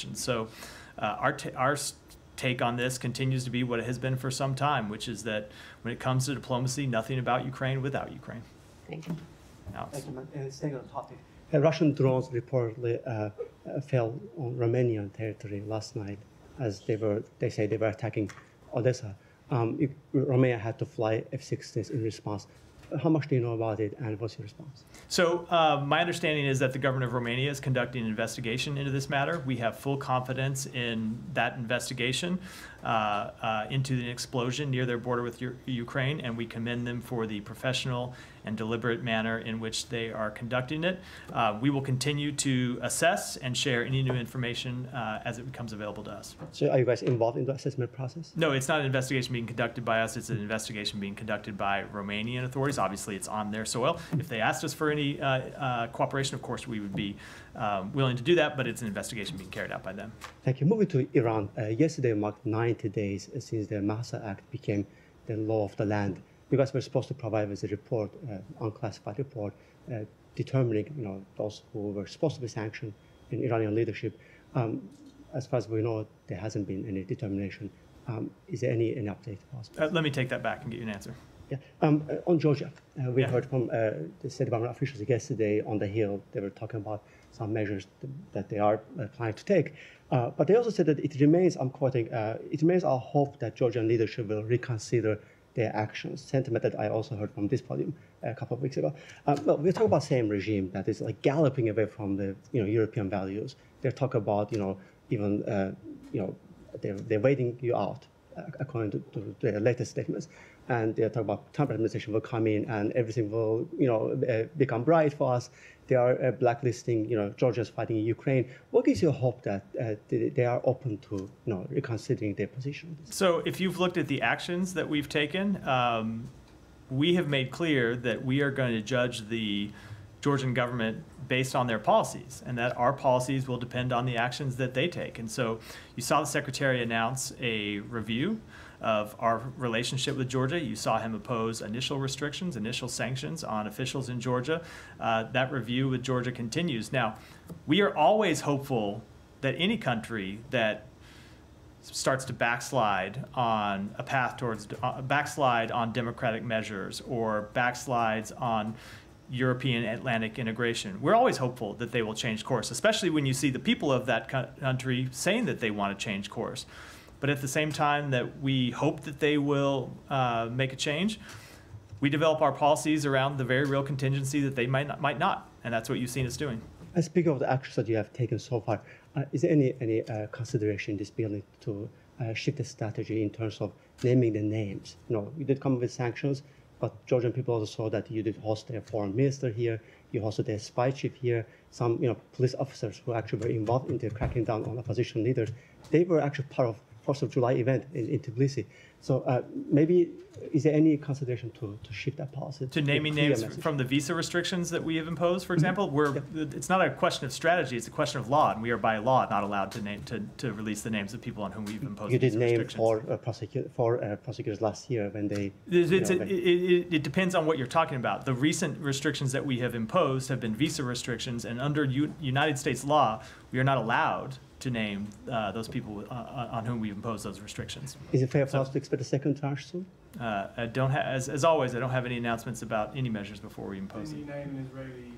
position. So our take on this continues to be what it has been for some time, which is that when it comes to diplomacy, nothing about Ukraine without Ukraine. Thank you. Alex. Thank you. Staying on the topic, Russian drones reportedly fell on Romanian territory last night as they say they were attacking Odessa. Romania had to fly F-16s in response. How much do you know about it, and what's your response? So my understanding is that the government of Romania is conducting an investigation into this matter. We have full confidence in that investigation into the explosion near their border with Ukraine, and we commend them for the professional and deliberate manner in which they are conducting it. We will continue to assess and share any new information as it becomes available to us. So are you guys involved in the assessment process? No, it's not an investigation being conducted by us. It's an investigation being conducted by Romanian authorities. Obviously, it's on their soil. If they asked us for any cooperation, of course, we would be willing to do that, but it's an investigation being carried out by them. Thank you. Moving to Iran, yesterday marked 90 days since the Mahsa Act became the law of the land. You guys were supposed to provide us a report, unclassified report, determining those who were supposed to be sanctioned in Iranian leadership. As far as we know, there hasn't been any determination. Is there any update possible? Let me take that back and get you an answer. Yeah. On Georgia, we heard from the State Department officials yesterday on the Hill. They were talking about some measures that they are planning to take. But they also said that it remains, I'm quoting, it remains our hope that Georgian leadership will reconsider their actions, sentiment that I also heard from this podium a couple of weeks ago. Well, we're talking about the same regime that is like galloping away from the European values. They're talking about even they're waiting you out according to their latest statements, and they're talking about Trump administration will come in and everything will become bright for us. They are blacklisting Georgians fighting in Ukraine. What gives you hope that they are open to reconsidering their position? So if you've looked at the actions that we've taken, we have made clear that we are going to judge the Georgian government based on their policies, and that our policies will depend on the actions that they take. And so you saw the Secretary announce a review of our relationship with Georgia. You saw him oppose initial restrictions, initial sanctions on officials in Georgia. That review with Georgia continues. Now, we are always hopeful that any country that starts to backslide on a path towards, backslide on democratic measures or backslides on European Atlantic integration, we're always hopeful that they will change course, especially when you see the people of that country saying that they want to change course. But at the same time that we hope that they will make a change, we develop our policies around the very real contingency that they might not, and that's what you've seen us doing. Speaking of the actions that you have taken so far, is there any consideration in this building to shift the strategy in terms of naming the names? You did come up with sanctions, but Georgian people also saw that you did host their foreign minister here, you hosted their spy chief here, some police officers who actually were involved in the cracking down on opposition leaders. They were actually part of 4th of July event in Tbilisi. So maybe is there any consideration to shift that policy? To naming names from the visa restrictions that we have imposed, for example, it's not a question of strategy, it's a question of law, and we are by law not allowed to release the names of people on whom we've imposed visa restrictions. You did name four prosecutors last year when they... It depends on what you're talking about. The recent restrictions that we have imposed have been visa restrictions, and under United States law, we are not allowed to name those people on whom we've imposed those restrictions. Is it fair for us to expect a second tranche soon? I don't as always, I don't have any announcements about any measures before we impose Did you it. name an Israeli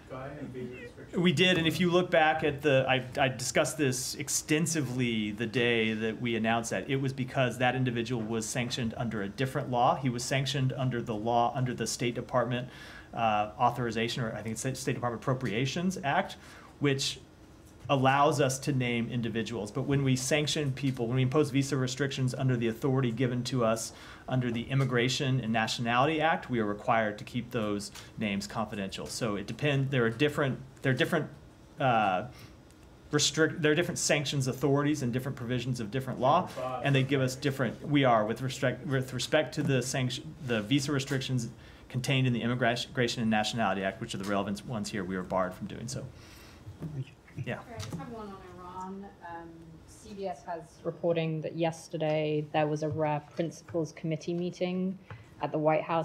guy and visa restrictions? We did, and if you look back at I discussed this extensively the day that we announced that. It was because that individual was sanctioned under a different law. He was sanctioned under the law, under the State Department authorization, or I think it's State Department Appropriations Act, which allows us to name individuals. But when we sanction people, when we impose visa restrictions under the authority given to us under the Immigration and Nationality Act, we are required to keep those names confidential. So it depends. There are different sanctions authorities and different provisions of different law, and they give us different. We are with respect to the visa restrictions contained in the Immigration and Nationality Act, which are the relevant ones here. We are barred from doing so. Yeah. I just have one on Iran. CBS has reporting that yesterday there was a rare principals committee meeting at the White House